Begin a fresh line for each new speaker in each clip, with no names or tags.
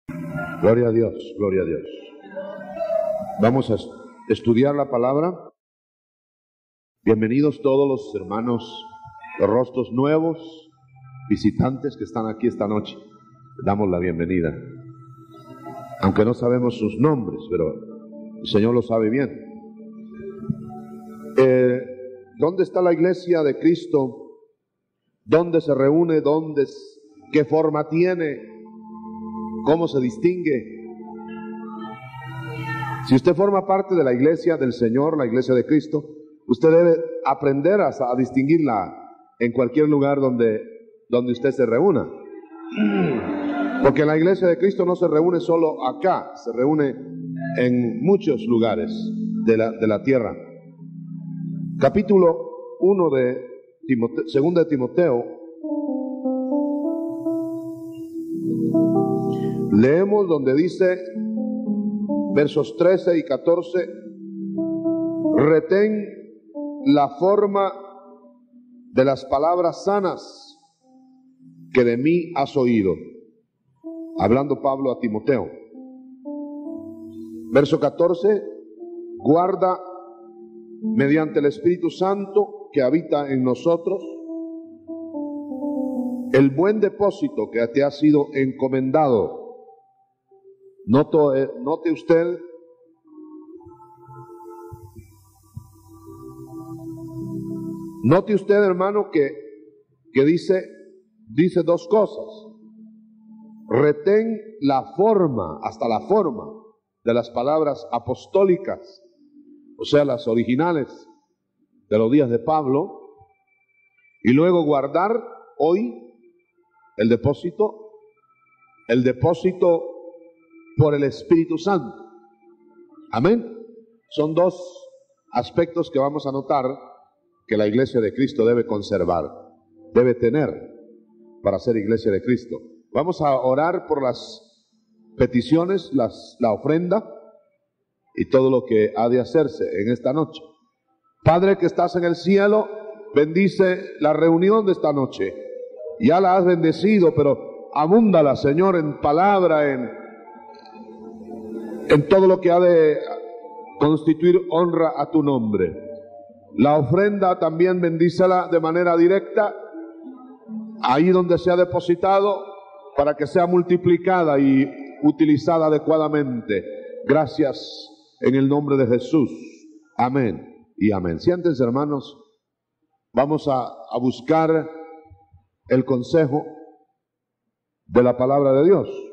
Gloria a Dios, gloria a Dios. Vamos a estudiar la palabra. Bienvenidos todos los hermanos, los rostros nuevos, visitantes que están aquí esta noche. Les damos la bienvenida. Aunque no sabemos sus nombres, pero el Señor lo sabe bien. ¿Dónde está la iglesia de Cristo? ¿Dónde se reúne? ¿Qué forma tiene? ¿Cómo se distingue? Si usted forma parte de la iglesia del Señor, la iglesia de Cristo, usted debe aprender a distinguirla en cualquier lugar donde usted se reúna. Porque la iglesia de Cristo no se reúne solo acá, se reúne en muchos lugares de la tierra. Capítulo 1 de Segunda de Timoteo. Leemos donde dice, versos 13 y 14, retén la forma de las palabras sanas que de mí has oído. Hablando Pablo a Timoteo. Verso 14, guarda mediante el Espíritu Santo que habita en nosotros el buen depósito que te ha sido encomendado. Note usted hermano que dice dos cosas. Retén la forma, hasta la forma de las palabras apostólicas, o sea, las originales de los días de Pablo, y luego guardar hoy el depósito por el Espíritu Santo. Amén. Son dos aspectos que vamos a notar que la iglesia de Cristo debe conservar, debe tener para ser iglesia de Cristo. Vamos a orar por las peticiones, la ofrenda y todo lo que ha de hacerse en esta noche. Padre que estás en el cielo, bendice la reunión de esta noche. Ya la has bendecido, pero abúndala, Señor, en palabra, en todo lo que ha de constituir honra a tu nombre. La ofrenda también bendícela de manera directa, ahí donde se ha depositado, para que sea multiplicada y utilizada adecuadamente. Gracias en el nombre de Jesús. Amén y amén. Siéntense, hermanos. Vamos a buscar el consejo de la palabra de Dios.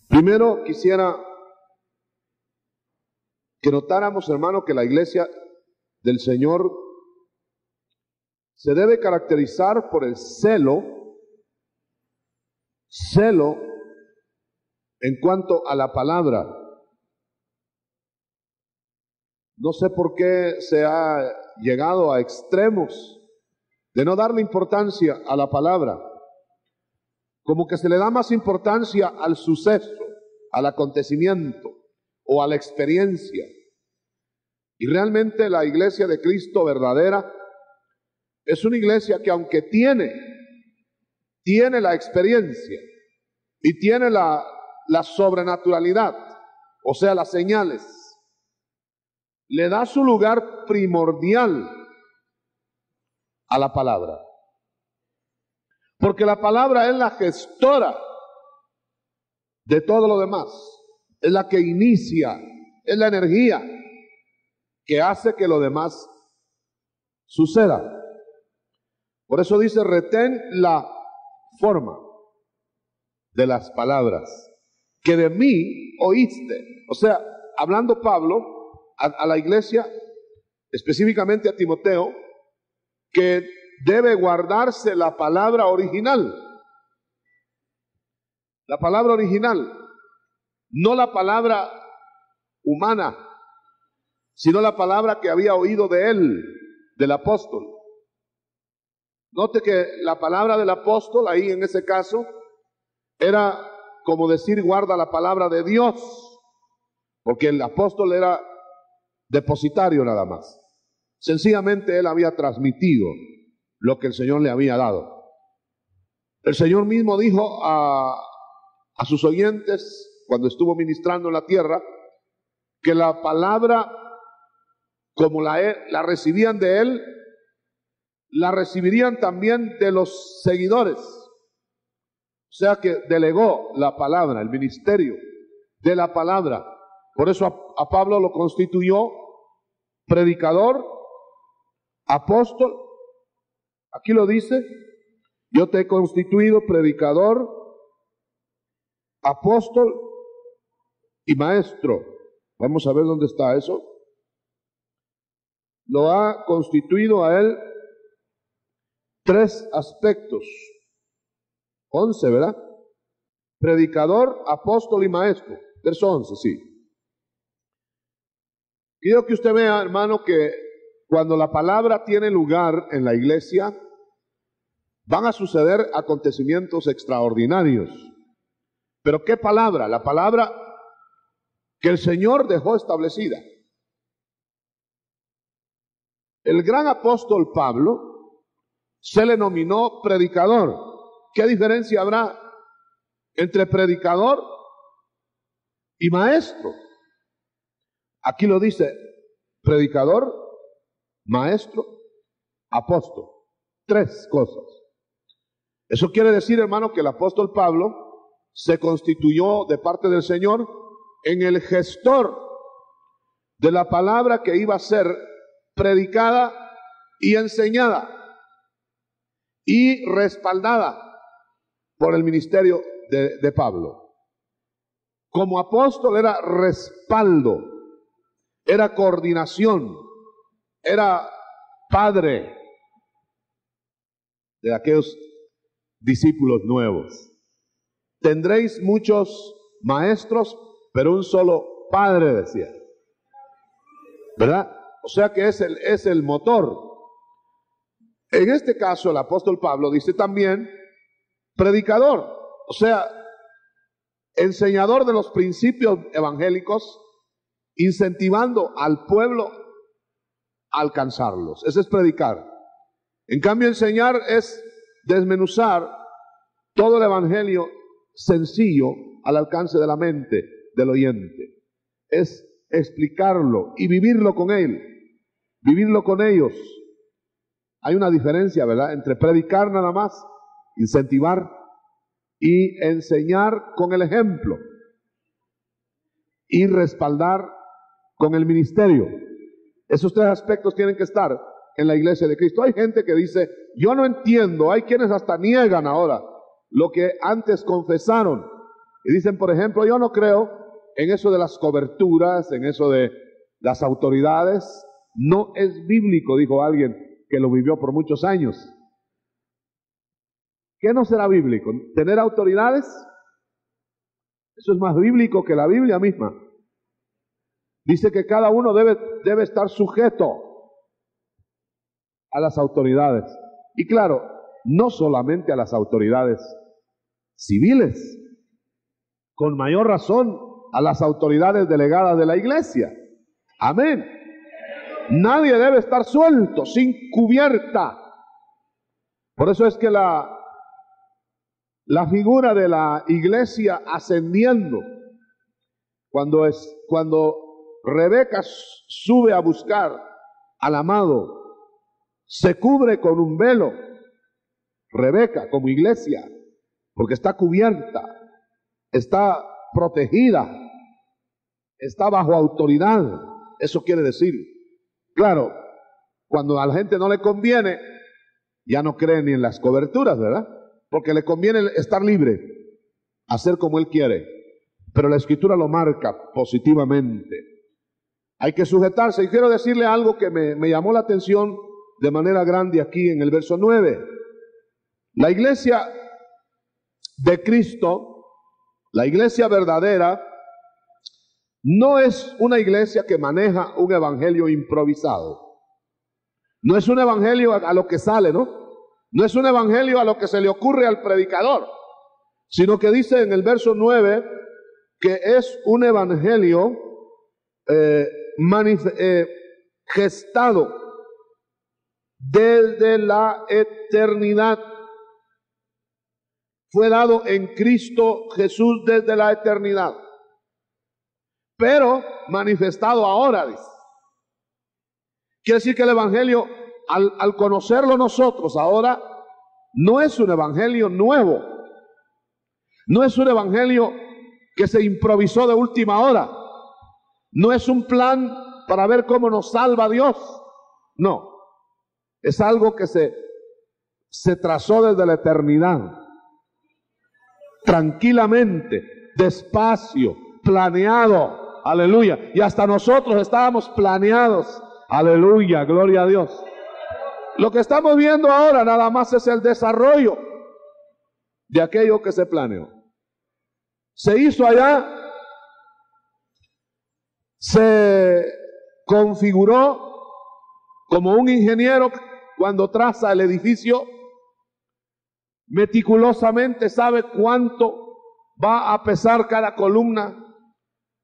Primero quisiera que notáramos, hermano, que la iglesia del Señor se debe caracterizar por el celo en cuanto a la palabra. No sé por qué se ha llegado a extremos de no darle importancia a la palabra, como que se le da más importancia al suceso, al acontecimiento o a la experiencia. Y realmente la iglesia de Cristo verdadera es una iglesia que, aunque tiene la experiencia y tiene la sobrenaturalidad, o sea, las señales, le da su lugar primordial a la palabra. Porque la palabra es la gestora de todo lo demás. Es la que inicia, es la energía que hace que lo demás suceda. Por eso dice, retén la forma de las palabras que de mí oíste. O sea, hablando Pablo a la iglesia, específicamente a Timoteo, que debe guardarse la palabra original. La palabra original, no la palabra humana, sino la palabra que había oído de él, del apóstol. Note que la palabra del apóstol, ahí en ese caso, era como decir guarda la palabra de Dios, porque el apóstol era depositario nada más. Sencillamente él había transmitido lo que el Señor le había dado. El Señor mismo dijo a sus oyentes, cuando estuvo ministrando en la tierra, que la palabra, como la recibían de Él, la recibirían también de los seguidores. O sea que delegó la palabra, el ministerio de la palabra. Por eso a Pablo lo constituyó predicador, apóstol. Aquí lo dice: yo te he constituido predicador, apóstol y maestro. Vamos a ver dónde está eso. Lo ha constituido a él 3 aspectos. 11, ¿verdad? Predicador, apóstol y maestro. Verso 11, sí. Quiero que usted vea, hermano, que cuando la palabra tiene lugar en la iglesia, van a suceder acontecimientos extraordinarios. ¿Pero qué palabra? La palabra que el Señor dejó establecida. El gran apóstol Pablo se le nominó predicador. ¿Qué diferencia habrá entre predicador y maestro? Aquí lo dice: predicador, maestro, apóstol. 3 cosas. Eso quiere decir, hermano, que el apóstol Pablo se constituyó de parte del Señor en el gestor de la palabra que iba a ser predicada y enseñada y respaldada por el ministerio de Pablo. Como apóstol era respaldo, era coordinación, era padre de aquellos discípulos nuevos. Tendréis muchos maestros, pero un solo padre, decía. ¿Verdad? O sea que es el motor. En este caso, el apóstol Pablo dice también predicador, o sea, enseñador de los principios evangélicos, incentivando al pueblo a alcanzarlos. Ese es predicar. En cambio, enseñar es desmenuzar todo el evangelio sencillo al alcance de la mente del oyente. Es explicarlo y vivirlo con él, vivirlo con ellos. Hay una diferencia, ¿verdad?, entre predicar nada más, incentivar, y enseñar con el ejemplo y respaldar con el ministerio. Esos 3 aspectos tienen que estar en la iglesia de Cristo. Hay gente que dice: yo no entiendo. Hay quienes hasta niegan ahora lo que antes confesaron y dicen, por ejemplo, yo no creo en eso de las coberturas, en eso de las autoridades. No es bíblico, dijo alguien que lo vivió por muchos años. ¿Qué no será bíblico? ¿Tener autoridades? Eso es más bíblico que la Biblia misma. Dice que cada uno debe estar sujeto a las autoridades. Y claro, no solamente a las autoridades civiles, con mayor razón a las autoridades delegadas de la iglesia. Amén. Nadie debe estar suelto, sin cubierta. Por eso es que la figura de la iglesia ascendiendo, cuando Rebeca sube a buscar al amado, se cubre con un velo, Rebeca como iglesia, porque está cubierta, está protegida, está bajo autoridad. Eso quiere decir, claro, cuando a la gente no le conviene, ya no cree ni en las coberturas, ¿verdad? Porque le conviene estar libre, hacer como él quiere. Pero la Escritura lo marca positivamente. Hay que sujetarse. Y quiero decirle algo que me llamó la atención de manera grande aquí en el verso 9. La iglesia de Cristo, la iglesia verdadera, no es una iglesia que maneja un evangelio improvisado. No es un evangelio a lo que sale, ¿no? No es un evangelio a lo que se le ocurre al predicador, sino que dice en el verso 9 que es un evangelio gestado desde la eternidad. Fue dado en Cristo Jesús desde la eternidad, pero manifestado ahora, dice. Quiere decir que el Evangelio, al conocerlo nosotros ahora, no es un Evangelio nuevo, no es un Evangelio que se improvisó de última hora, no es un plan para ver cómo nos salva Dios, no, es algo que se trazó desde la eternidad, tranquilamente, despacio, planeado, aleluya, y hasta nosotros estábamos planeados, aleluya, gloria a Dios. Lo que estamos viendo ahora nada más es el desarrollo de aquello que se planeó. Se hizo allá, se configuró como un ingeniero cuando traza el edificio, meticulosamente sabe cuánto va a pesar cada columna,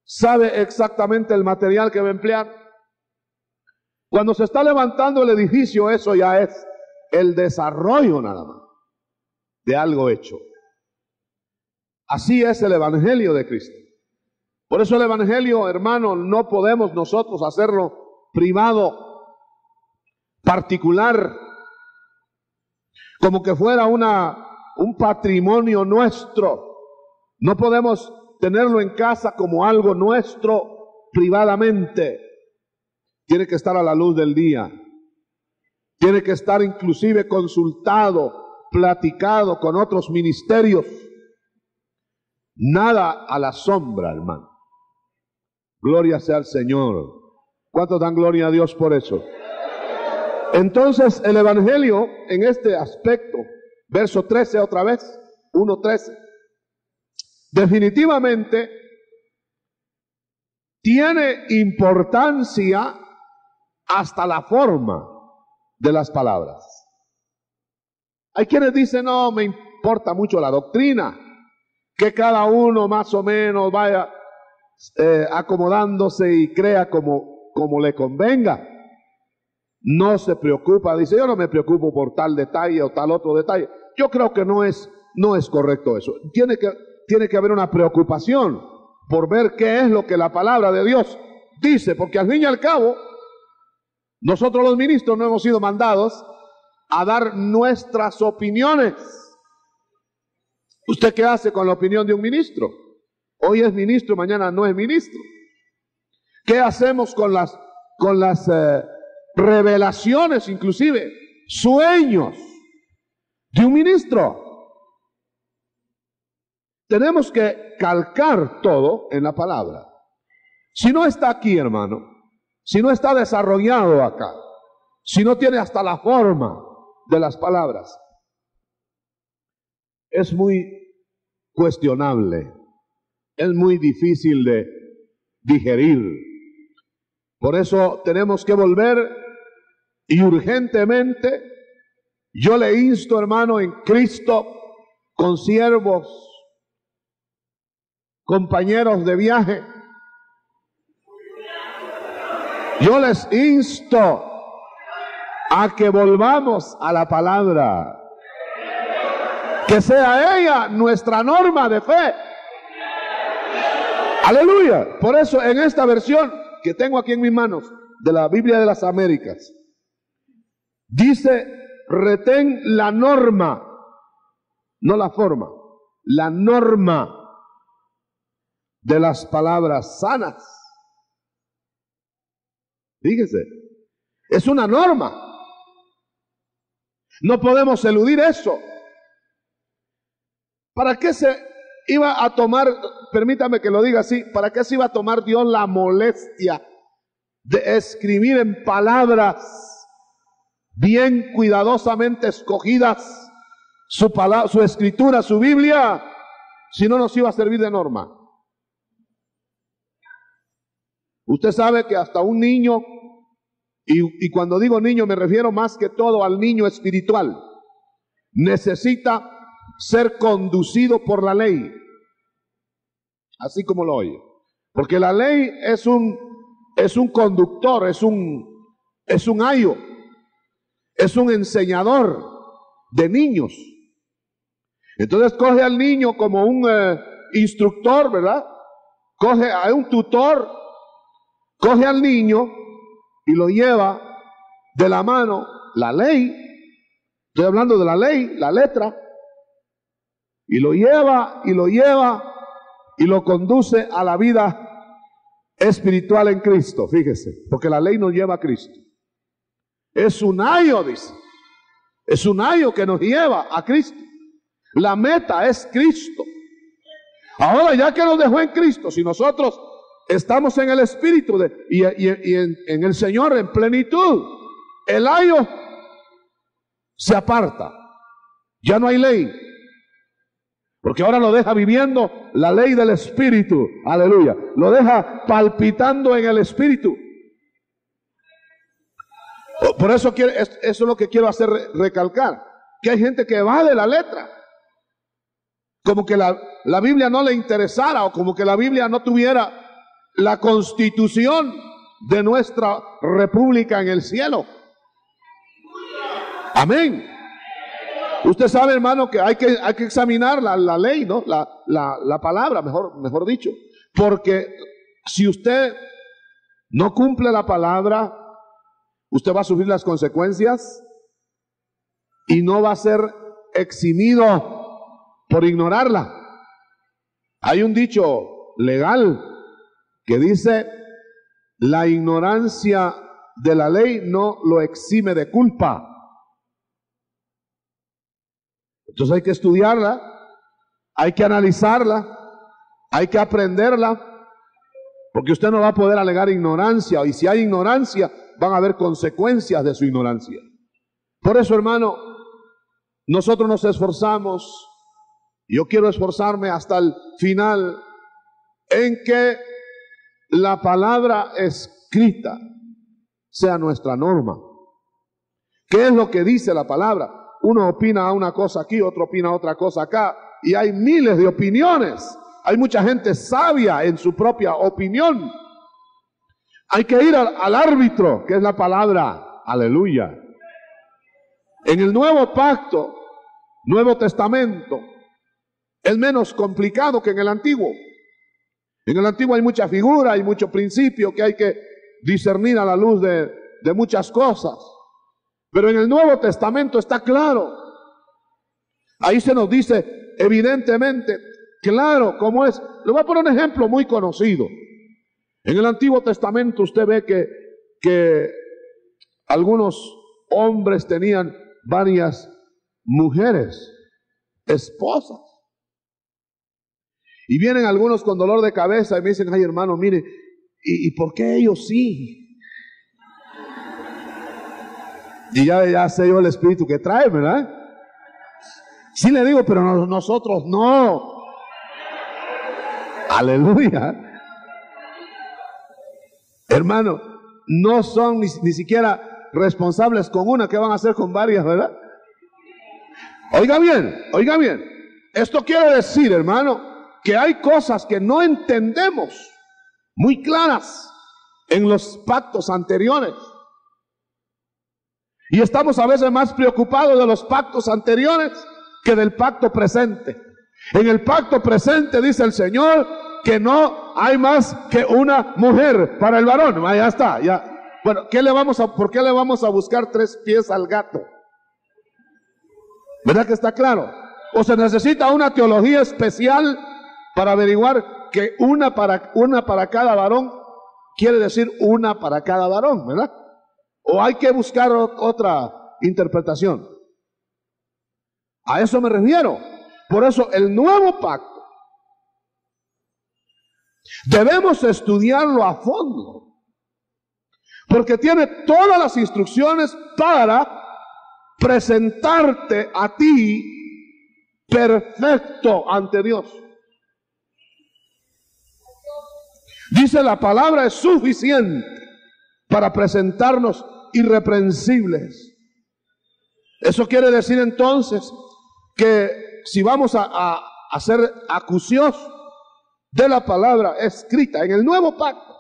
sabe exactamente el material que va a emplear. Cuando se está levantando el edificio, eso ya es el desarrollo nada más de algo hecho. Así es el Evangelio de Cristo. Por eso el Evangelio, hermano, no podemos nosotros hacerlo privado, particular, como que fuera un patrimonio nuestro. No podemos tenerlo en casa como algo nuestro privadamente. Tiene que estar a la luz del día. Tiene que estar inclusive consultado, platicado con otros ministerios. Nada a la sombra, hermano. Gloria sea al Señor. ¿Cuántos dan gloria a Dios por eso? Entonces el Evangelio en este aspecto, verso 13 otra vez, 1:13, definitivamente tiene importancia hasta la forma de las palabras. Hay quienes dicen, no, me importa mucho la doctrina, que cada uno más o menos vaya acomodándose y crea como le convenga. No se preocupa, dice, yo no me preocupo por tal detalle o tal otro detalle. Yo creo que no es correcto eso. Tiene que haber una preocupación por ver qué es lo que la palabra de Dios dice, porque al fin y al cabo, nosotros los ministros no hemos sido mandados a dar nuestras opiniones. ¿Usted qué hace con la opinión de un ministro? Hoy es ministro, mañana no es ministro. ¿Qué hacemos con las revelaciones, inclusive sueños de un ministro? Tenemos que calcar todo en la palabra. Si no está aquí, hermano, si no está desarrollado acá, si no tiene hasta la forma de las palabras, es muy cuestionable, es muy difícil de digerir. Por eso tenemos que volver y urgentemente, yo le insto, hermano, en Cristo, consiervos, compañeros de viaje, yo les insto a que volvamos a la palabra, que sea ella nuestra norma de fe. Aleluya. Por eso en esta versión que tengo aquí en mis manos, de la Biblia de las Américas, dice, retén la norma, no la forma, la norma de las palabras sanas. Fíjese, es una norma. No podemos eludir eso. ¿Para qué se iba a tomar, permítame que lo diga así, para qué se iba a tomar Dios la molestia de escribir en palabras bien cuidadosamente escogidas su escritura, su Biblia, si no nos iba a servir de norma? Usted sabe que hasta un niño, y cuando digo niño me refiero más que todo al niño espiritual, necesita ser conducido por la ley, así como lo oye, porque la ley es un conductor, es un ayo. es un enseñador de niños. Entonces coge al niño como un instructor, ¿verdad? Coge a un tutor, coge al niño y lo lleva de la mano la ley. Estoy hablando de la ley, la letra. Y lo lleva y lo conduce a la vida espiritual en Cristo. Fíjese, porque la ley nos lleva a Cristo. Es un ayo, dice. Es un ayo que nos lleva a Cristo. La meta es Cristo. Ahora, ya que nos dejó en Cristo, si nosotros estamos en el Espíritu y en el Señor en plenitud, el ayo se aparta. Ya no hay ley. Porque ahora lo deja viviendo la ley del Espíritu. Aleluya. Lo deja palpitando en el Espíritu. Por eso eso es lo que quiero hacer recalcar. Que hay gente que va de la letra. Como que la Biblia no le interesara, o como que la Biblia no tuviera la constitución de nuestra república en el cielo. Amén. Usted sabe, hermano, que hay que examinar la ley, ¿no? La palabra, mejor dicho. Porque si usted no cumple la palabra, usted va a sufrir las consecuencias y no va a ser eximido por ignorarla. Hay un dicho legal que dice: la ignorancia de la ley no lo exime de culpa. Entonces hay que estudiarla, hay que analizarla, hay que aprenderla, porque usted no va a poder alegar ignorancia, y si hay ignorancia, van a haber consecuencias de su ignorancia. Por eso, hermano, nosotros nos esforzamos, yo quiero esforzarme hasta el final, en que la palabra escrita sea nuestra norma. ¿Qué es lo que dice la palabra? Uno opina una cosa aquí, otro opina otra cosa acá, y hay miles de opiniones. Hay mucha gente sabia en su propia opinión. Hay que ir al árbitro, que es la palabra. Aleluya. En el Nuevo Pacto, Nuevo Testamento, es menos complicado que en el Antiguo. En el Antiguo hay mucha figura, hay mucho principio que hay que discernir a la luz de muchas cosas. Pero en el Nuevo Testamento está claro. Ahí se nos dice evidentemente, claro, cómo es. Le voy a poner un ejemplo muy conocido. En el Antiguo Testamento usted ve que algunos hombres tenían varias mujeres, esposas. Y vienen algunos con dolor de cabeza y me dicen: ay, hermano, mire, ¿y por qué ellos sí? Y ya sé yo el espíritu que trae, ¿verdad? Sí le digo, pero nosotros no. Aleluya. Hermano, no son ni siquiera responsables con una, que van a hacer con varias, ¿verdad? Oiga bien. Esto quiere decir, hermano, que hay cosas que no entendemos muy claras en los pactos anteriores. Y estamos a veces más preocupados de los pactos anteriores que del pacto presente. En el pacto presente dice el Señor que no hay más que una mujer para el varón. Ya está, ya. Bueno, ¿por qué le vamos a buscar 3 pies al gato? ¿Verdad que está claro? O se necesita una teología especial para averiguar que una para cada varón quiere decir una para cada varón, ¿verdad? ¿O hay que buscar otra interpretación? A eso me refiero. Por eso el nuevo pacto debemos estudiarlo a fondo, porque tiene todas las instrucciones para presentarte a ti perfecto ante Dios. Dice la palabra, es suficiente para presentarnos irreprensibles. Eso quiere decir entonces que si vamos a ser acuciosos de la palabra escrita en el nuevo pacto,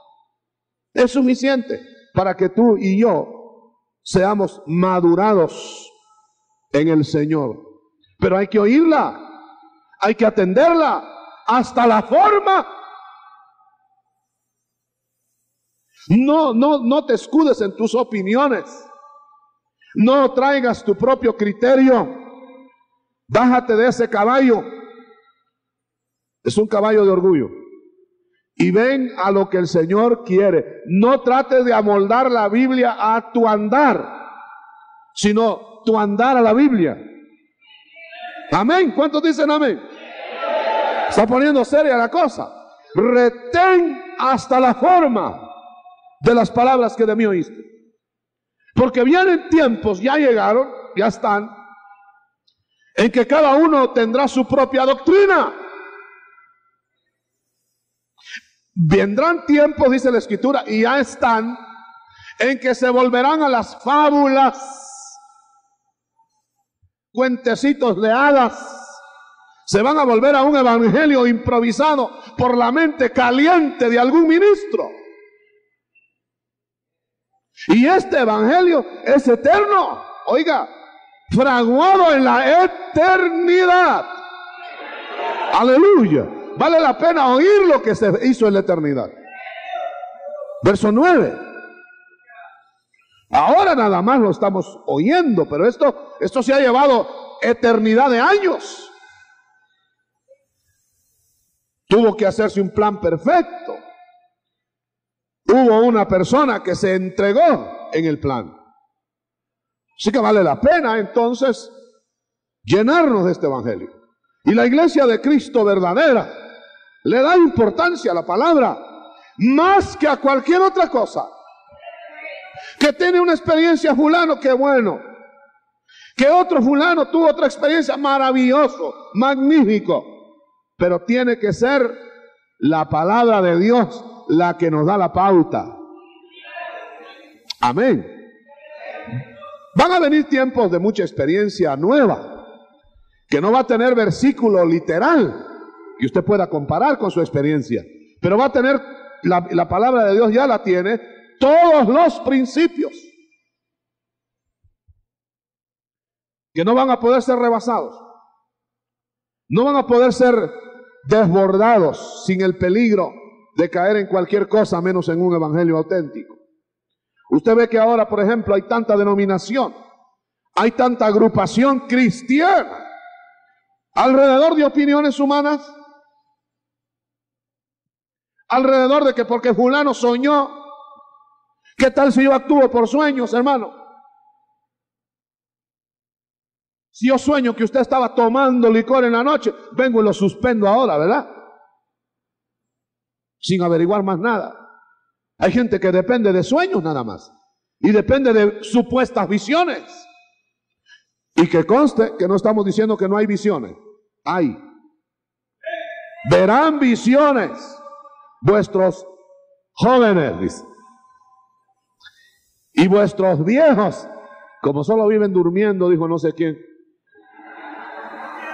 es suficiente para que tú y yo seamos madurados en el Señor. Pero hay que oírla, hay que atenderla hasta la forma. No te escudes en tus opiniones. No traigas tu propio criterio. Bájate de ese caballo. Es un caballo de orgullo. Y ven a lo que el Señor quiere. No trates de amoldar la Biblia a tu andar, sino tu andar a la Biblia. Amén. ¿Cuántos dicen amén? Está poniendo seria la cosa. Retén hasta la forma de las palabras que de mí oíste. Porque vienen tiempos, ya llegaron, ya están, en que cada uno tendrá su propia doctrina. Vendrán tiempos, dice la Escritura, y ya están, en que se volverán a las fábulas, cuentecitos de hadas. Se van a volver a un evangelio improvisado por la mente caliente de algún ministro. Y este evangelio es eterno. Oiga, fraguado en la eternidad. Aleluya. Vale la pena oír lo que se hizo en la eternidad. Verso 9. Ahora nada más lo estamos oyendo, pero esto se ha llevado eternidad de años. Tuvo que hacerse un plan perfecto. Hubo una persona que se entregó en el plan. Así que vale la pena entonces llenarnos de este evangelio. Y la iglesia de Cristo verdadera le da importancia a la palabra más que a cualquier otra cosa. Que tiene una experiencia fulano, qué bueno. Que otro fulano tuvo otra experiencia, maravilloso, magnífico. Pero tiene que ser la palabra de Dios la que nos da la pauta. Amén. Van a venir tiempos de mucha experiencia nueva, que no va a tener versículo literal que usted pueda comparar con su experiencia, pero va a tener, la palabra de Dios ya la tiene, todos los principios que no van a poder ser rebasados, no van a poder ser desbordados sin el peligro de caer en cualquier cosa menos en un evangelio auténtico. Usted ve que ahora, por ejemplo, hay tanta denominación, hay tanta agrupación cristiana alrededor de opiniones humanas, alrededor de que porque fulano soñó, ¿qué tal si yo actúo por sueños, hermano? Si yo sueño que usted estaba tomando licor en la noche, vengo y lo suspendo ahora, ¿verdad? Sin averiguar más nada. Hay gente que depende de sueños nada más. Y depende de supuestas visiones. Y que conste que no estamos diciendo que no hay visiones. Hay. Verán visiones vuestros jóvenes, dice. Y vuestros viejos, como solo viven durmiendo, dijo no sé quién,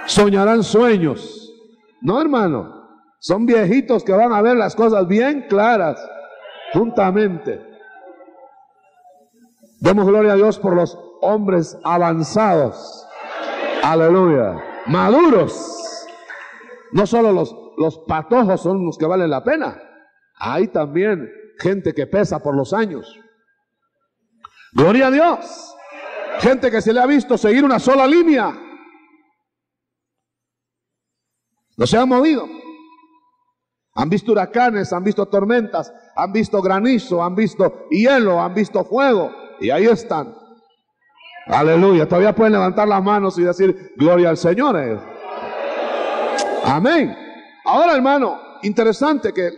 soñarán sueños. No, hermano, son viejitos que van a ver las cosas bien claras, juntamente. Demos gloria a Dios por los hombres avanzados. Aleluya. Maduros. No solo los patojos son los que valen la pena. Hay también gente que pesa por los años. Gloria a Dios. Gente que se le ha visto seguir una sola línea. No se han movido. Han visto huracanes, han visto tormentas, han visto granizo, han visto hielo, han visto fuego. Y ahí están. Aleluya. Todavía pueden levantar las manos y decir gloria al Señor. Amén. Ahora, hermano, interesante que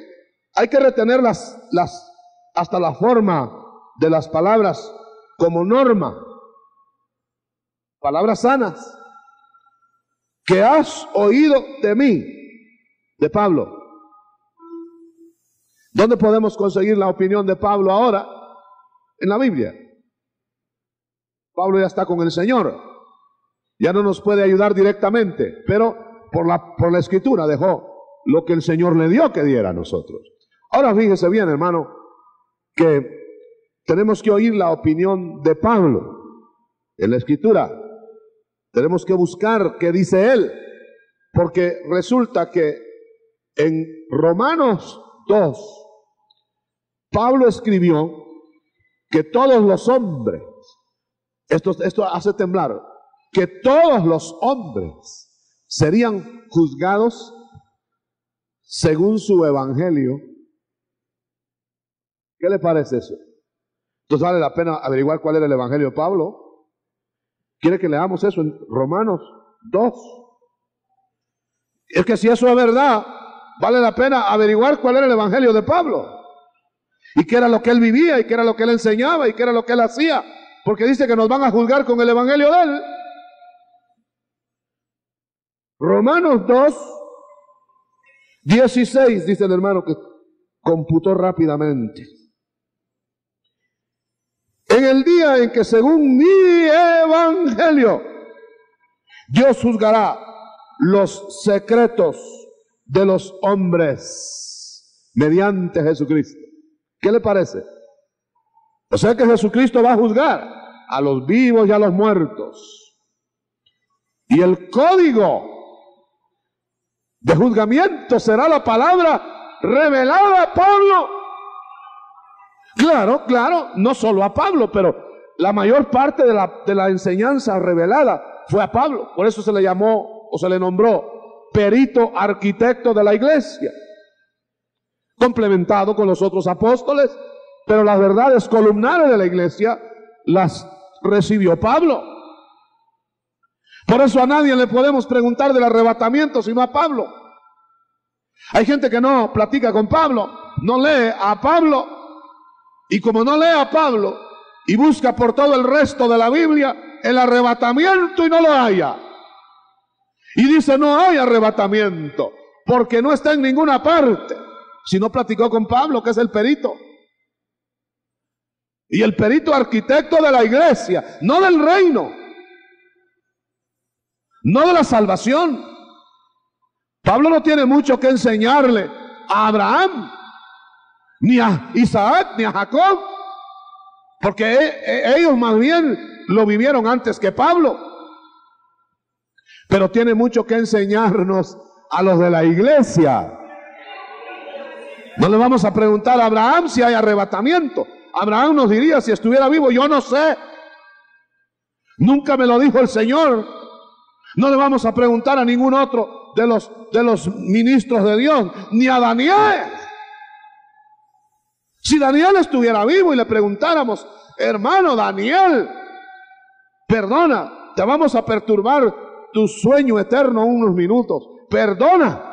hay que retener hasta la forma de las palabras como norma. Palabras sanas. Que has oído de mí, de Pablo. ¿Dónde podemos conseguir la opinión de Pablo ahora? En la Biblia. Pablo ya está con el Señor. Ya no nos puede ayudar directamente, pero por la Escritura dejó lo que el Señor le dio que diera a nosotros. Ahora fíjese bien, hermano, que tenemos que oír la opinión de Pablo en la Escritura. Tenemos que buscar qué dice él, porque resulta que en Romanos 2, Pablo escribió que todos los hombres, esto hace temblar, que todos los hombres serían juzgados según su evangelio. ¿Qué le parece eso? Entonces vale la pena averiguar cuál era el evangelio de Pablo. ¿Quiere que leamos eso en Romanos 2? Es que si eso es verdad, vale la pena averiguar cuál era el evangelio de Pablo. Y qué era lo que él vivía, y qué era lo que él enseñaba, y qué era lo que él hacía. Porque dice que nos van a juzgar con el evangelio de él. Romanos 2, 16, dice el hermano que computó rápidamente. En el día en que según mi evangelio Dios juzgará los secretos de los hombres mediante Jesucristo. ¿Qué le parece? O sea que Jesucristo va a juzgar a los vivos y a los muertos. Y el código de juzgamiento será la palabra revelada a Pablo. Claro, no solo a Pablo, pero la mayor parte de la enseñanza revelada fue a Pablo. Por eso se le llamó o se le nombró perito arquitecto de la iglesia, complementado con los otros apóstoles, pero las verdades columnares de la iglesia las recibió Pablo. Por eso a nadie le podemos preguntar del arrebatamiento sino a Pablo. Hay gente que no platica con Pablo, no lee a Pablo, y como no lee a Pablo y busca por todo el resto de la Biblia el arrebatamiento y no lo haya. Y dice no hay arrebatamiento porque no está en ninguna parte. Si no platicó con Pablo, que es el perito. Y el perito arquitecto de la iglesia, no del reino, no de la salvación. Pablo no tiene mucho que enseñarle a Abraham, ni a Isaac, ni a Jacob, porque ellos más bien lo vivieron antes que Pablo. Pero tiene mucho que enseñarnos a los de la iglesia. No le vamos a preguntar a Abraham si hay arrebatamiento. Abraham nos diría si estuviera vivo, yo no sé. Nunca me lo dijo el Señor. No le vamos a preguntar a ningún otro de los ministros de Dios, ni a Daniel. Si Daniel estuviera vivo y le preguntáramos, hermano Daniel, perdona, te vamos a perturbar tu sueño eterno unos minutos, perdona.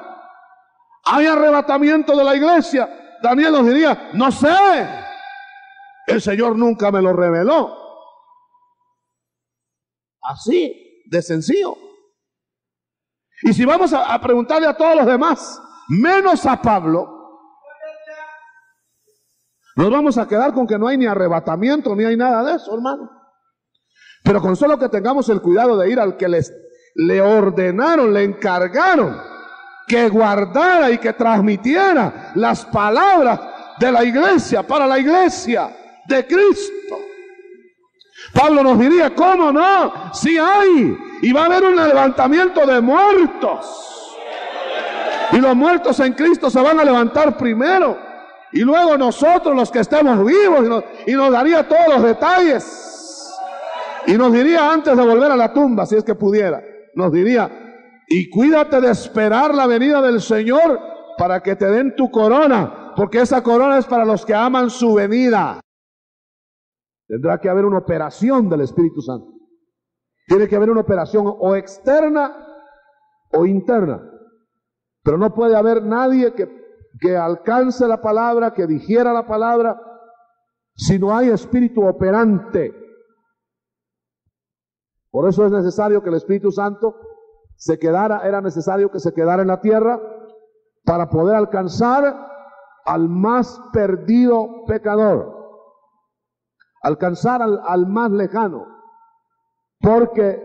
¿Hay arrebatamiento de la iglesia? Daniel nos diría, no sé. El Señor nunca me lo reveló. Así de sencillo. Y si vamos a preguntarle a todos los demás, menos a Pablo, nos vamos a quedar con que no hay ni arrebatamiento, ni hay nada de eso, hermano. Pero con solo que tengamos el cuidado de ir al que le ordenaron, le encargaron que guardara y que transmitiera las palabras de la iglesia, para la iglesia de Cristo. Pablo nos diría, ¿cómo no? Sí hay, y va a haber un levantamiento de muertos. Y los muertos en Cristo se van a levantar primero. Y luego nosotros los que estemos vivos, y nos daría todos los detalles. Y nos diría antes de volver a la tumba, si es que pudiera, nos diría, y cuídate de esperar la venida del Señor para que te den tu corona, porque esa corona es para los que aman su venida. Tendrá que haber una operación del Espíritu Santo. Tiene que haber una operación o externa o interna. Pero no puede haber nadie que alcance la palabra, que digiera la palabra, si no hay espíritu operante. Por eso es necesario que el Espíritu Santo era necesario que se quedara en la tierra para poder alcanzar al más perdido pecador, alcanzar al más lejano, porque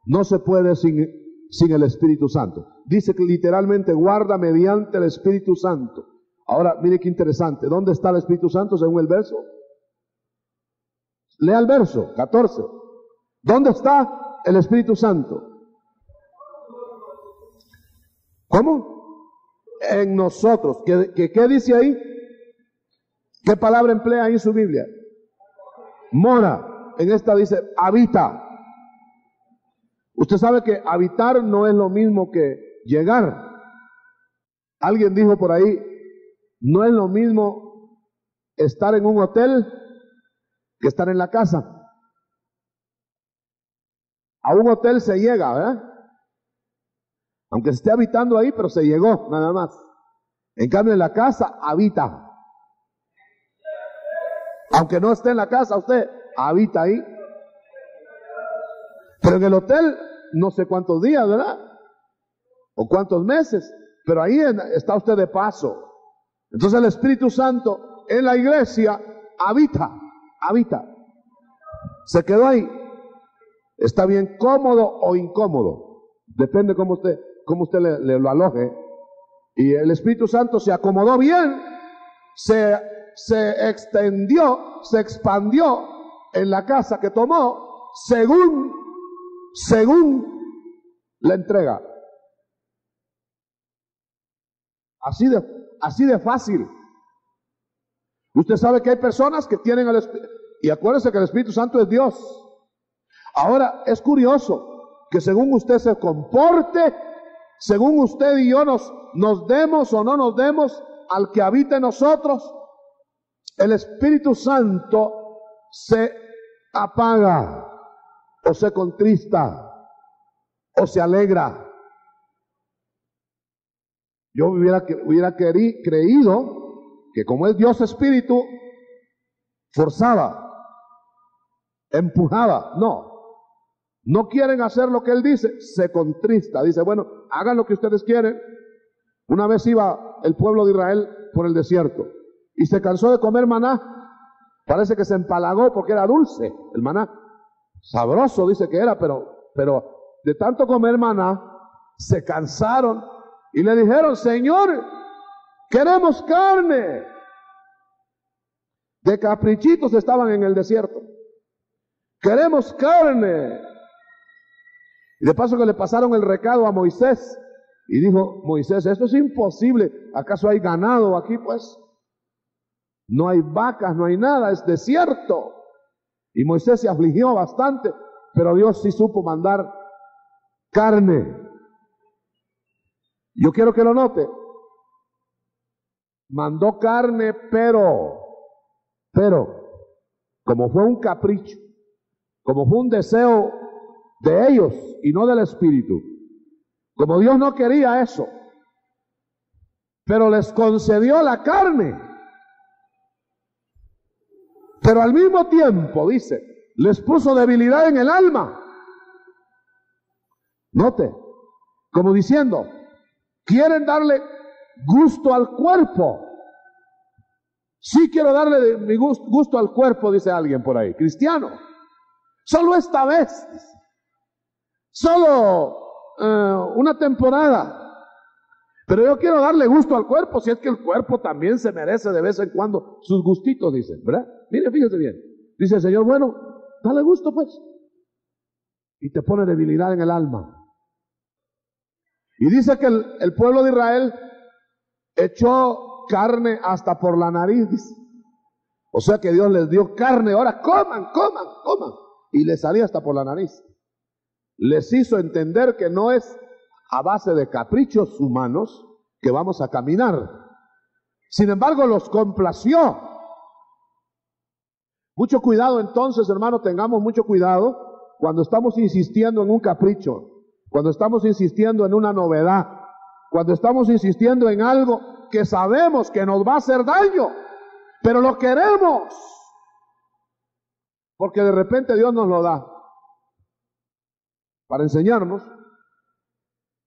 no se puede sin el Espíritu Santo. Dice que literalmente guarda mediante el Espíritu Santo. Ahora, mire qué interesante. ¿Dónde está el Espíritu Santo según el verso? Lea el verso 14. ¿Dónde está el Espíritu Santo? ¿Cómo? En nosotros. ¿Qué dice ahí? ¿Qué palabra emplea ahí en su Biblia? Mora. En esta dice habita. Usted sabe que habitar no es lo mismo que llegar. Alguien dijo por ahí, no es lo mismo estar en un hotel que estar en la casa. A un hotel se llega, ¿verdad? Aunque se esté habitando ahí, pero se llegó, nada más. En cambio, en la casa, habita. Aunque no esté en la casa, usted habita ahí. Pero en el hotel, no sé cuántos días, ¿verdad? O cuántos meses. Pero ahí está usted de paso. Entonces el Espíritu Santo en la iglesia habita. Se quedó ahí. Está bien cómodo o incómodo. Depende cómo usted le lo aloje. Y el Espíritu Santo se acomodó bien, se extendió, se expandió en la casa que tomó según la entrega. Así de fácil. Usted sabe que hay personas que tienen el Espíritu, y acuérdese que el Espíritu Santo es Dios. Ahora, es curioso que según usted se comporte, según usted y yo nos demos o no nos demos al que habita en nosotros, el Espíritu Santo se apaga, o se contrista, o se alegra. Yo hubiera creído que como es Dios Espíritu, forzaba, empujaba. No quieren hacer lo que Él dice, se contrista. Dice, bueno, hagan lo que ustedes quieren. Una vez iba el pueblo de Israel por el desierto y se cansó de comer maná. Parece que se empalagó porque era dulce el maná. Sabroso dice que era, pero de tanto comer maná se cansaron y le dijeron, Señor, queremos carne. De caprichitos estaban en el desierto. Queremos carne. Y de paso que le pasaron el recado a Moisés. Y dijo Moisés, esto es imposible. ¿Acaso hay ganado aquí? Pues no hay vacas, no hay nada, es desierto. Y Moisés se afligió bastante, pero Dios sí supo mandar carne. Yo quiero que lo note. Mandó carne, pero, como fue un capricho, como fue un deseo de ellos y no del Espíritu, como Dios no quería eso, pero les concedió la carne, pero al mismo tiempo, dice, les puso debilidad en el alma. Note, como diciendo, quieren darle gusto al cuerpo. Sí quiero darle mi gusto al cuerpo, dice alguien por ahí, cristiano. Solo esta vez, solo una temporada. Pero yo quiero darle gusto al cuerpo, si es que el cuerpo también se merece de vez en cuando sus gustitos, dicen, ¿verdad? Mire, fíjese bien. Dice el Señor, bueno, dale gusto pues. Y te pone debilidad en el alma. Y dice que el pueblo de Israel echó carne hasta por la nariz, dice. O sea que Dios les dio carne, ahora coman. Y les salía hasta por la nariz. Les hizo entender que no es a base de caprichos humanos que vamos a caminar. Sin embargo, los complació. Mucho cuidado entonces, hermano, tengamos mucho cuidado cuando estamos insistiendo en un capricho, cuando estamos insistiendo en una novedad, cuando estamos insistiendo en algo que sabemos que nos va a hacer daño, pero lo queremos, porque de repente Dios nos lo da para enseñarnos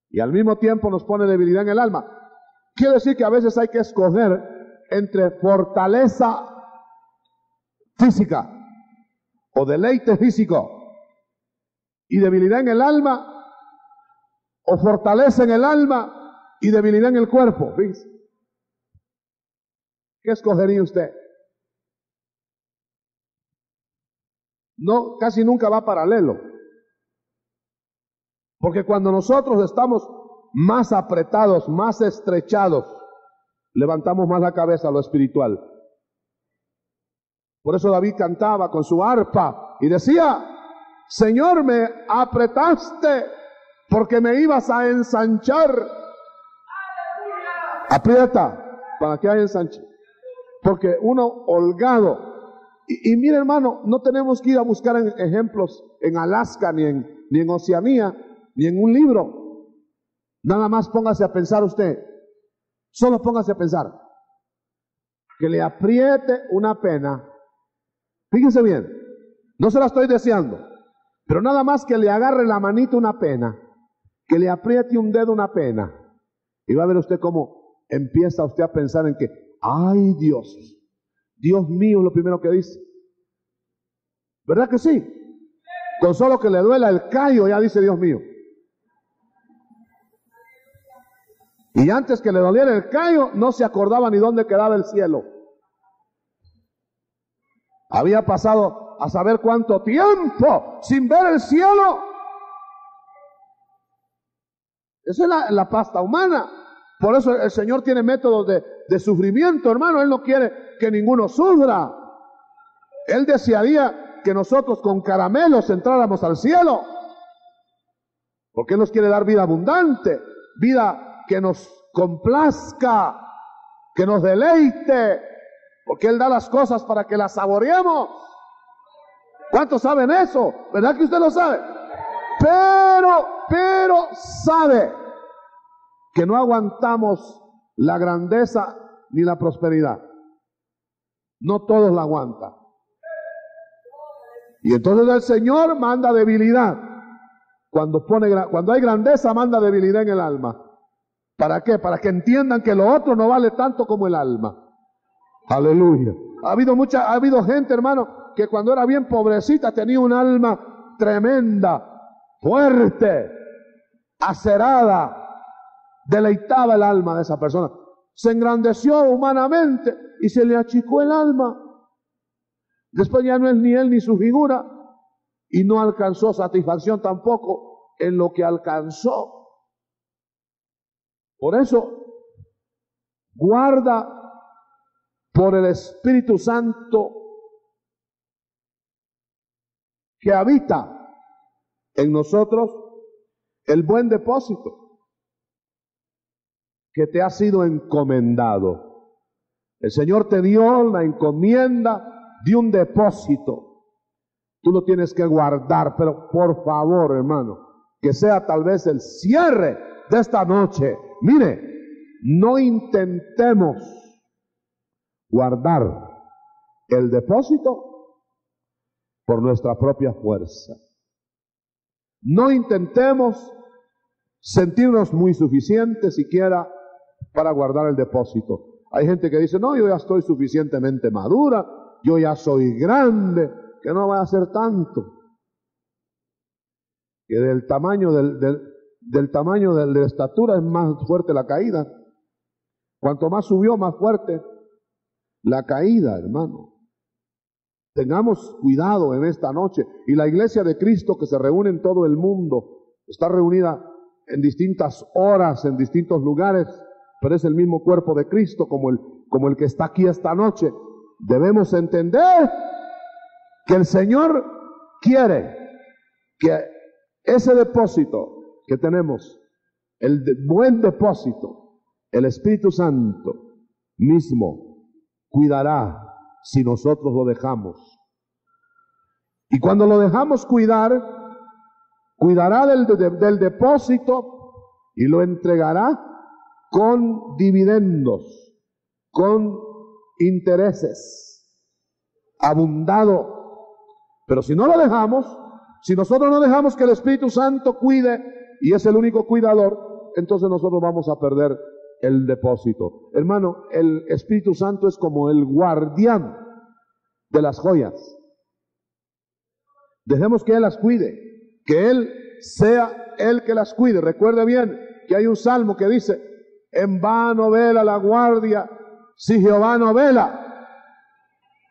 y al mismo tiempo nos pone debilidad en el alma. Quiere decir que a veces hay que escoger entre fortaleza física o deleite físico y debilidad en el alma, o fortaleza en el alma y debilidad en el cuerpo. Fíjese. ¿Qué escogería usted? no, casi nunca va paralelo. Porque cuando nosotros estamos más apretados, más estrechados, levantamos más la cabeza a lo espiritual. Por eso David cantaba con su arpa y decía: Señor, me apretaste porque me ibas a ensanchar. Aprieta para que haya ensanche. Porque uno holgado. Y mire, hermano, no tenemos que ir a buscar ejemplos en Alaska, ni en Oceanía, ni en un libro. Nada más póngase a pensar usted. Solo póngase a pensar. Que le apriete una pena. Fíjense bien, no se la estoy deseando, pero nada más que le agarre la manita una pena, que le apriete un dedo una pena, y va a ver usted cómo empieza usted a pensar en que, ay Dios, Dios mío, es lo primero que dice. ¿Verdad que sí? Con solo que le duela el callo ya dice Dios mío. Y antes que le doliera el callo, no se acordaba ni dónde quedaba el cielo. Había pasado a saber cuánto tiempo sin ver el cielo. Esa es la pasta humana. Por eso el Señor tiene métodos de sufrimiento, hermano. Él no quiere que ninguno sufra. Él desearía que nosotros con caramelos entráramos al cielo. Porque Él nos quiere dar vida abundante, vida que nos complazca, que nos deleite. Porque Él da las cosas para que las saboreemos. ¿Cuántos saben eso? ¿Verdad que usted lo sabe? Pero sabe que no aguantamos la grandeza ni la prosperidad. No todos la aguantan. Y entonces el Señor manda debilidad. Cuando hay grandeza, manda debilidad en el alma. ¿Para qué? Para que entiendan que lo otro no vale tanto como el alma. Aleluya. Ha habido gente, hermano, que cuando era bien pobrecita tenía un alma tremenda, fuerte, acerada, deleitaba el alma de esa persona. Se engrandeció humanamente y se le achicó el alma. Después ya no es ni él ni su figura y no alcanzó satisfacción tampoco en lo que alcanzó. Por eso, guarda por el Espíritu Santo que habita en nosotros el buen depósito que te ha sido encomendado. El Señor te dio la encomienda de un depósito. Tú lo tienes que guardar, pero por favor, hermano, que sea tal vez el cierre de esta noche. Mire, no intentemos guardar el depósito por nuestra propia fuerza. No intentemos sentirnos muy suficientes siquiera para guardar el depósito. Hay gente que dice, no, yo ya estoy suficientemente madura, yo ya soy grande, que no va a hacer tanto. Que del tamaño de la estatura es más fuerte la caída. Cuanto más subió, más fuerte la caída, hermano. Tengamos cuidado en esta noche. Y la iglesia de Cristo que se reúne en todo el mundo, está reunida en distintas horas, en distintos lugares, pero es el mismo cuerpo de Cristo como el que está aquí esta noche. Debemos entender que el Señor quiere que ese depósito que tenemos, buen depósito, el Espíritu Santo mismo cuidará si nosotros lo dejamos. Y cuando lo dejamos cuidará del depósito y lo entregará con dividendos, con intereses, abundado. Pero si no lo dejamos, si nosotros no dejamos que el Espíritu Santo cuide y es el único cuidador, entonces nosotros vamos a perder el depósito. Hermano, el Espíritu Santo es como el guardián de las joyas. Dejemos que Él las cuide, que Él sea el que las cuide. Recuerde bien que hay un salmo que dice, en vano vela la guardia si Jehová no vela.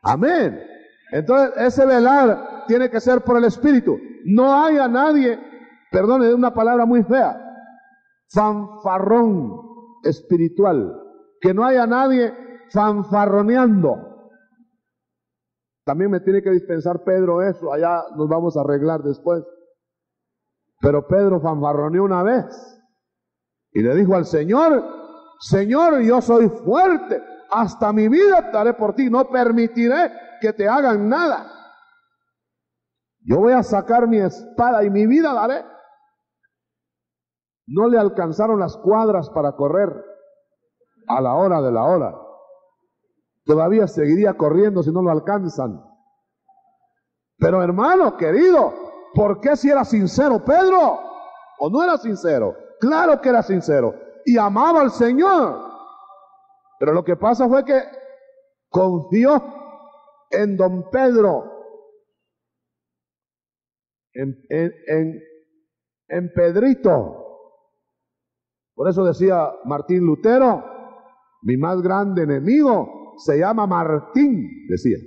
Amén. Entonces ese velar tiene que ser por el Espíritu. No haya nadie, perdone, es una palabra muy fea, fanfarrón espiritual. Que no haya nadie fanfarroneando. También me tiene que dispensar Pedro eso, allá nos vamos a arreglar después. Pero Pedro fanfarroneó una vez y le dijo al Señor: Señor, yo soy fuerte, hasta mi vida daré por ti, no permitiré que te hagan nada. Yo voy a sacar mi espada y mi vida daré. No le alcanzaron las cuadras para correr a la hora de la hora. Todavía seguiría corriendo si no lo alcanzan. Pero hermano querido, ¿por qué si era sincero Pedro? ¿O no era sincero? Claro que era sincero y amaba al Señor. Pero lo que pasa fue que confió en don Pedro, en Pedrito. Por eso decía Martín Lutero: mi más grande enemigo se llama Martín, decía.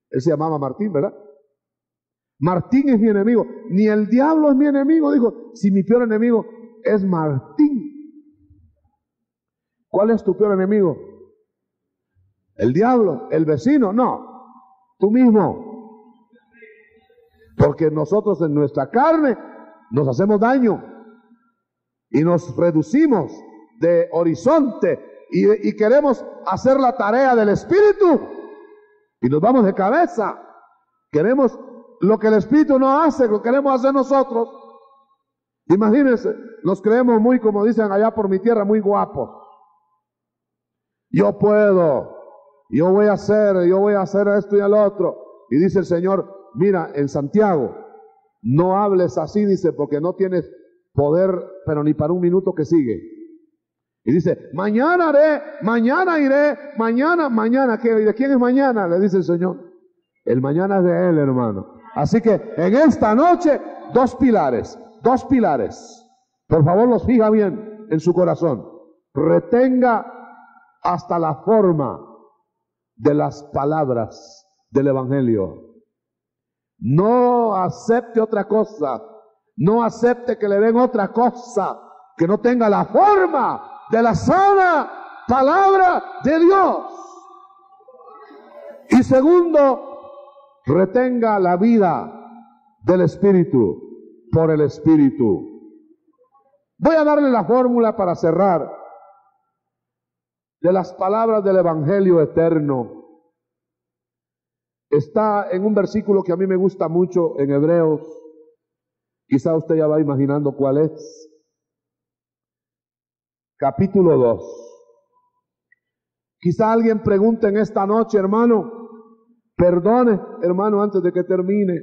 Él se llamaba Martín, ¿verdad? Martín es mi enemigo. Ni el diablo es mi enemigo, dijo, si mi peor enemigo es Martín. ¿Cuál es tu peor enemigo? ¿El diablo? ¿El vecino? No, tú mismo. Porque nosotros en nuestra carne nos hacemos daño y nos reducimos de horizonte y queremos hacer la tarea del Espíritu y nos vamos de cabeza. Queremos lo que el Espíritu no hace, lo queremos hacer nosotros. Imagínense, nos creemos muy, como dicen allá por mi tierra, muy guapos. Yo puedo, yo voy a hacer esto y el otro. Y dice el Señor: mira, en Santiago, no hables así, dice, porque no tienes poder, pero ni para un minuto que sigue. Y dice: mañana haré, mañana iré, mañana, ¿qué? ¿De quién es mañana? Le dice el Señor. El mañana es de Él, hermano. Así que en esta noche, dos pilares. Por favor, los fija bien en su corazón. Retenga hasta la forma de las palabras del Evangelio. No acepte otra cosa. No acepte que le den otra cosa que no tenga la forma de la sana palabra de Dios. Y segundo, retenga la vida del Espíritu por el Espíritu. Voy a darle la fórmula para cerrar de las palabras del Evangelio eterno. Está en un versículo que a mí me gusta mucho en Hebreos. Quizá usted ya va imaginando cuál es. Capítulo 2. Quizá alguien pregunte en esta noche: hermano, perdone, hermano, antes de que termine.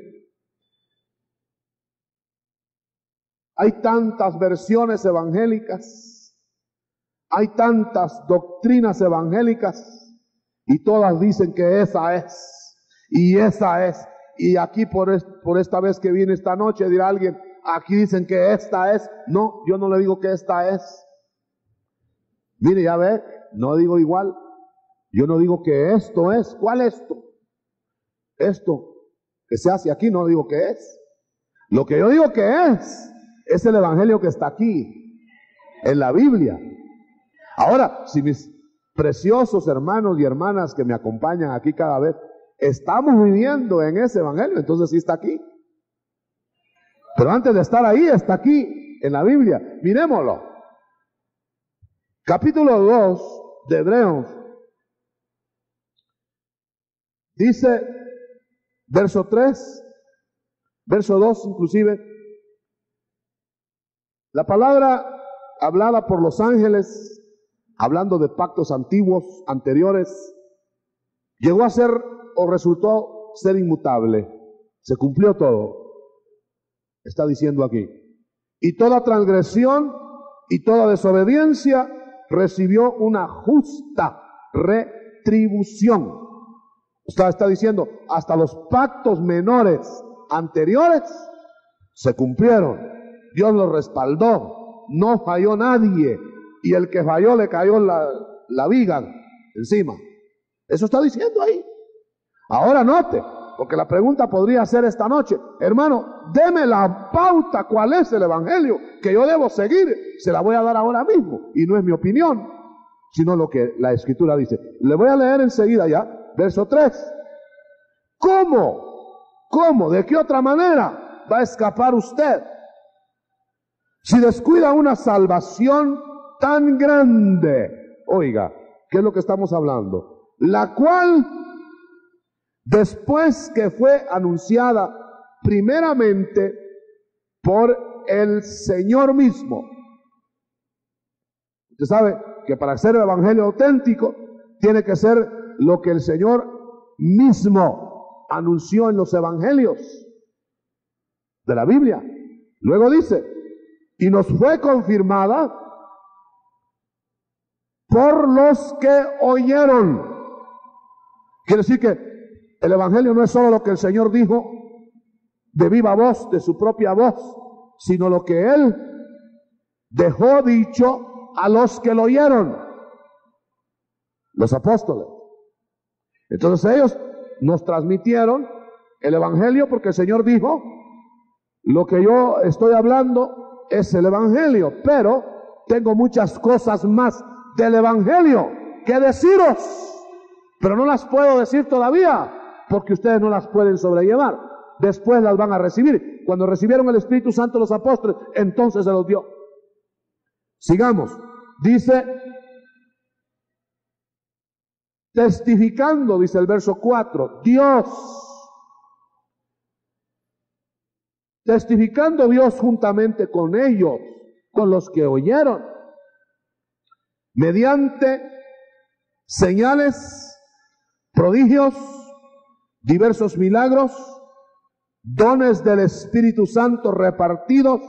Hay tantas versiones evangélicas, hay tantas doctrinas evangélicas, y todas dicen que esa es, y esa es. Y aquí por esta vez que viene esta noche dirá alguien: aquí dicen que esta es. No, yo no le digo que esta es. Mire, ya ve, no digo igual. Yo no digo que esto es. ¿Cuál esto? Esto que se hace aquí no digo que es. Lo que yo digo que es el Evangelio que está aquí, en la Biblia. Ahora, si mis preciosos hermanos y hermanas que me acompañan aquí cada vez estamos viviendo en ese Evangelio, entonces sí está aquí. Pero antes de estar ahí, está aquí, en la Biblia. Miremoslo. Capítulo 2 de Hebreos. Dice, verso 3, verso 2 inclusive, la palabra hablada por los ángeles, hablando de pactos antiguos, anteriores, llegó a ser o resultó ser inmutable. Se cumplió todo. Está diciendo aquí. Y toda transgresión y toda desobediencia recibió una justa retribución. Está diciendo, hasta los pactos menores anteriores se cumplieron. Dios los respaldó. No falló nadie. Y el que falló le cayó la viga encima. Eso está diciendo ahí. Ahora note, Porque la pregunta podría ser esta noche: hermano, deme la pauta, ¿cuál es el evangelio que yo debo seguir? Se la voy a dar ahora mismo, y no es mi opinión, sino lo que la Escritura dice. Le voy a leer enseguida ya, verso 3. ¿Cómo? ¿De qué otra manera va a escapar usted si descuida una salvación tan grande? Oiga, ¿qué es lo que estamos hablando? La cual, después que fue anunciada primeramente por el Señor mismo. Usted sabe que para ser el evangelio auténtico tiene que ser lo que el Señor mismo anunció en los evangelios de la Biblia. Luego dice: y nos fue confirmada por los que oyeron. Quiere decir que el evangelio no es solo lo que el Señor dijo de viva voz, de su propia voz, sino lo que Él dejó dicho a los que lo oyeron, los apóstoles. Entonces ellos nos transmitieron el evangelio porque el Señor dijo: lo que yo estoy hablando es el evangelio, pero tengo muchas cosas más del evangelio que deciros, pero no las puedo decir todavía porque ustedes no las pueden sobrellevar. Después las van a recibir. Cuando recibieron el Espíritu Santo los apóstoles, entonces se los dio. Sigamos. Dice: testificando, dice el verso 4, testificando Dios juntamente con ellos, con los que oyeron, mediante señales, prodigios, diversos milagros, dones del Espíritu Santo repartidos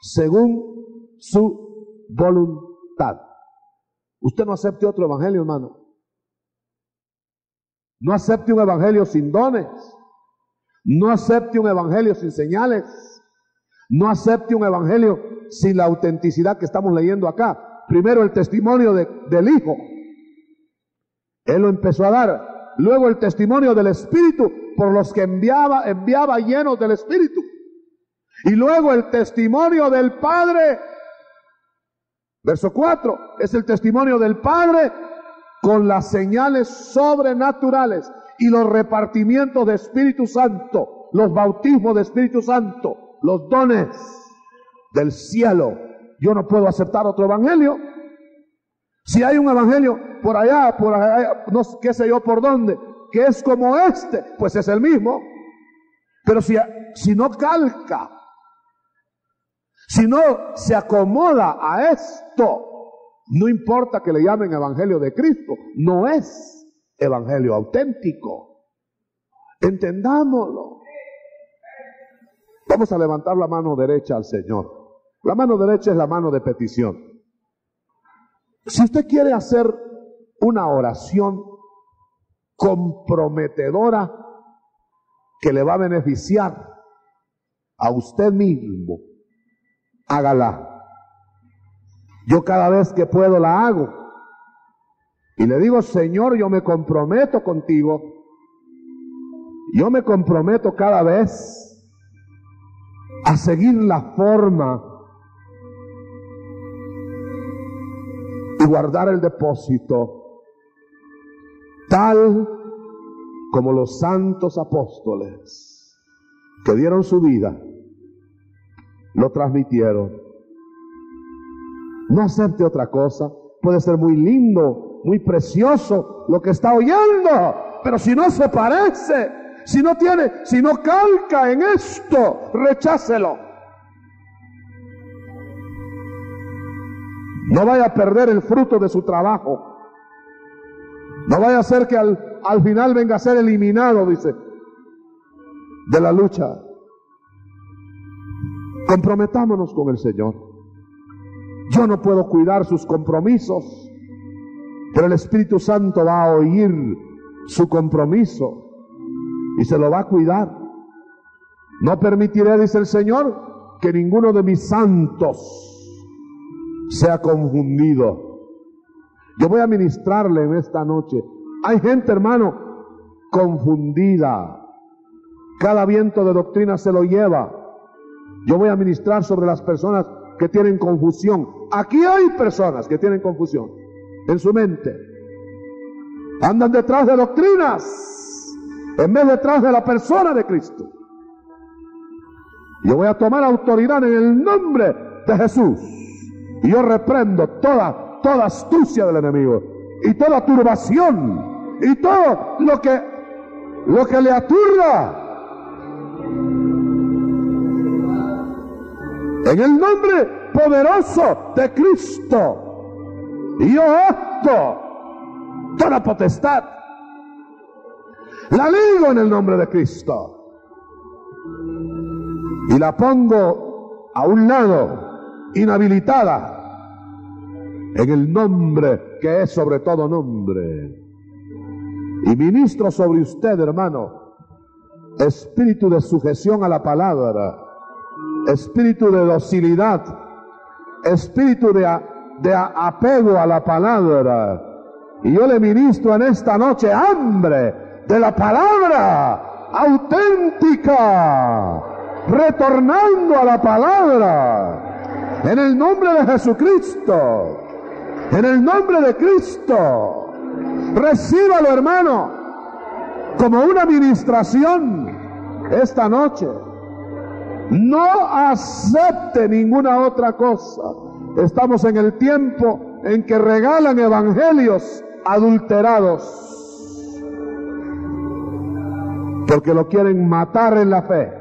según su voluntad. Usted no acepte otro evangelio, hermano. No acepte un evangelio sin dones. No acepte un evangelio sin señales. No acepte un evangelio sin la autenticidad que estamos leyendo acá. Primero el testimonio del Hijo. Él lo empezó a dar. Luego el testimonio del Espíritu por los que enviaba llenos del Espíritu. Y luego el testimonio del Padre. Verso 4 es el testimonio del Padre con las señales sobrenaturales y los repartimientos de Espíritu Santo, los bautismos de Espíritu Santo, los dones del cielo. Yo no puedo aceptar otro evangelio. Si hay un evangelio por allá, no qué sé yo por dónde, que es como este, pues es el mismo. Pero si no calca, si no se acomoda a esto, no importa que le llamen evangelio de Cristo, no es evangelio auténtico. Entendámoslo. Vamos a levantar la mano derecha al Señor. La mano derecha es la mano de petición. Si usted quiere hacer una oración comprometedora que le va a beneficiar a usted mismo, hágala. Yo cada vez que puedo la hago. Y le digo: Señor, yo me comprometo contigo. Yo me comprometo cada vez a seguir la forma y guardar el depósito tal como los santos apóstoles que dieron su vida lo transmitieron. No acepte otra cosa. Puede ser muy lindo, muy precioso lo que está oyendo, pero si no se parece, si no calca en esto, rechácelo. No vaya a perder el fruto de su trabajo. No vaya a ser que al final venga a ser eliminado, dice, de la lucha. Comprometámonos con el Señor. Yo no puedo cuidar sus compromisos, pero el Espíritu Santo va a oír su compromiso y se lo va a cuidar. No permitiré, dice el Señor, que ninguno de mis santos sea confundido. Yo voy a ministrarle en esta noche. Hay gente, hermano, confundida, Cada viento de doctrina se lo lleva. Yo voy a ministrar sobre las personas que tienen confusión. Aquí hay personas que tienen confusión en su mente. Andan detrás de doctrinas en vez de detrás de la persona de Cristo. Yo voy a tomar autoridad en el nombre de Jesús. Y yo reprendo toda astucia del enemigo y toda turbación y todo lo que le aturda. En el nombre poderoso de Cristo, yo ato toda potestad. La ligo en el nombre de Cristo y la pongo a un lado, inhabilitada, en el nombre que es sobre todo nombre. Y ministro sobre usted, hermano, espíritu de sujeción a la palabra, espíritu de docilidad, espíritu de apego a la palabra. Y yo le ministro en esta noche hambre de la palabra auténtica, retornando a la palabra, en el nombre de Jesucristo, en el nombre de Cristo. Recíbalo, hermano, como una ministración esta noche. No acepte ninguna otra cosa. Estamos en el tiempo en que regalan evangelios adulterados, porque lo quieren matar en la fe.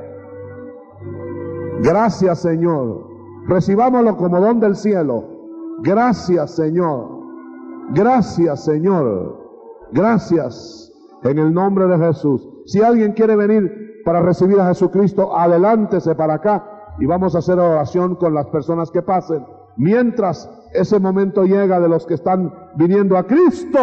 Gracias, Señor. Recibámoslo como don del cielo. Gracias, Señor. Gracias, Señor. Gracias en el nombre de Jesús. Si alguien quiere venir para recibir a Jesucristo, adelántese para acá y vamos a hacer oración con las personas que pasen. Mientras ese momento llega de los que están viniendo a Cristo,